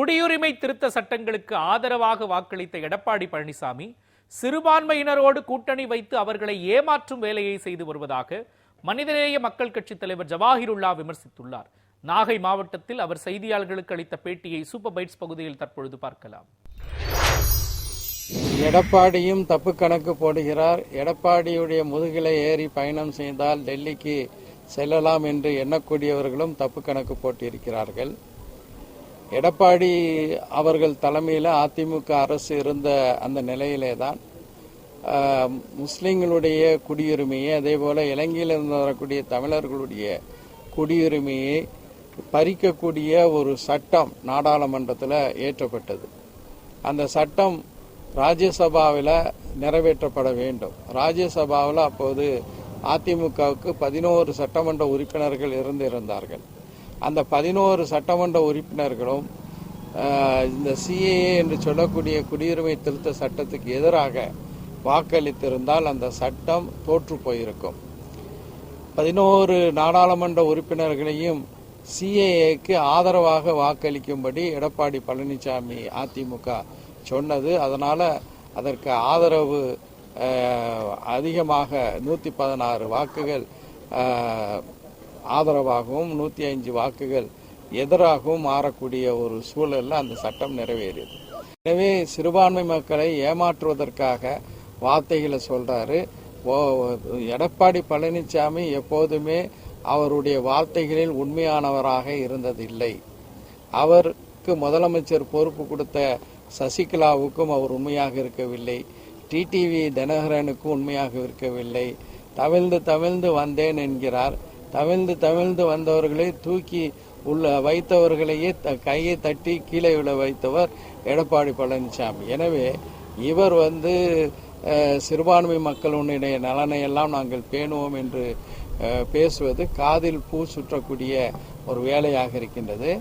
குடியுரிமை திருத்த சட்டங்களுக்கு ஆதரவாக வாக்களித்த எடப்பாடி பழனிசாமி சிறுபான்மையினரோடு கூட்டணி வைத்து அவர்களை ஏமாற்றும் வேலையை செய்து வருவதாக மனிதநேய மக்கள் கட்சி தலைவர் ஜவாஹிருல்லா விமர்சித்துள்ளார். நாகை மாவட்டத்தில் அவர் செய்தியாளர்களுக்கு அளித்த பேட்டியை சூப்பர் பைட்ஸ் பகுதியில் தற்பொழுது பார்க்கலாம். எடப்பாடியும் தப்பு கணக்கு போடுகிறார். எடப்பாடியுடைய முதுகிலை ஏறி பயணம் செய்தால் டெல்லிக்கு செல்லலாம் என்று எண்ணக்கூடியவர்களும் தப்பு கணக்கு போட்டிருக்கிறார்கள். எடப்பாடி அவர்கள் தலைமையில் அதிமுக அரசு இருந்த அந்த நிலையிலே தான் முஸ்லிம்களுடைய குடியுரிமையை, அதே போல இலங்கையிலிருந்து வரக்கூடிய தமிழர்களுடைய குடியுரிமையை பறிக்கக்கூடிய ஒரு சட்டம் நாடாளுமன்றத்தில் ஏற்றப்பட்டது. அந்த சட்டம் ராஜ்யசபாவில் நிறைவேற்றப்பட வேண்டும். ராஜ்யசபாவில் அப்போது அதிமுகவுக்கு 11 சட்டமன்ற உறுப்பினர்கள் இருந்தார்கள். அந்த 11 சட்டமன்ற உறுப்பினர்களும் இந்த சிஏஏ என்று சொல்லக்கூடிய குடியுரிமை திருத்த சட்டத்துக்கு எதிராக வாக்களித்திருந்தால் அந்த சட்டம் தோற்று போயிருக்கும். 11 நாடாளுமன்ற உறுப்பினர்களையும் சிஏஏக்கு ஆதரவாக வாக்களிக்கும்படி எடப்பாடி பழனிசாமி அதிமுக சொன்னது. அதனால அதற்கு ஆதரவு அதிகமாக 116 வாக்குகள் ஆதரவாகவும் 105 வாக்குகள் எதிராகவும் மாறக்கூடிய ஒரு சூழலில் அந்த சட்டம் நிறைவேறியது. எனவே சிறுபான்மை மக்களை ஏமாற்றுவதற்காக வார்த்தைகளை சொல்றாரு. எடப்பாடி பழனிசாமி எப்போதுமே அவருடைய வார்த்தைகளில் உண்மையானவராக இருந்ததில்லை. அவருக்கு முதலமைச்சர் பொறுப்பு கொடுத்த சசிகலாவுக்கும் அவர் உண்மையாக இருக்கவில்லை. டிடிவி தினகரனுக்கும் உண்மையாக இருக்கவில்லை. தவிழ்ந்து வந்தேன் என்கிறார். தவிழ்ந்து வந்தவர்களை தூக்கி வைத்தவர்களையே கையை தட்டி கீழே விழ வைத்தவர் எடப்பாடி பழனிசாமி. எனவே இவர் சிறுபான்மை மக்களுடைய நலனை எல்லாம் நாங்கள் பேணுவோம் என்று பேசுவது காதில் பூ சுற்றக்கூடிய ஒரு வேலையாக இருக்கின்றது.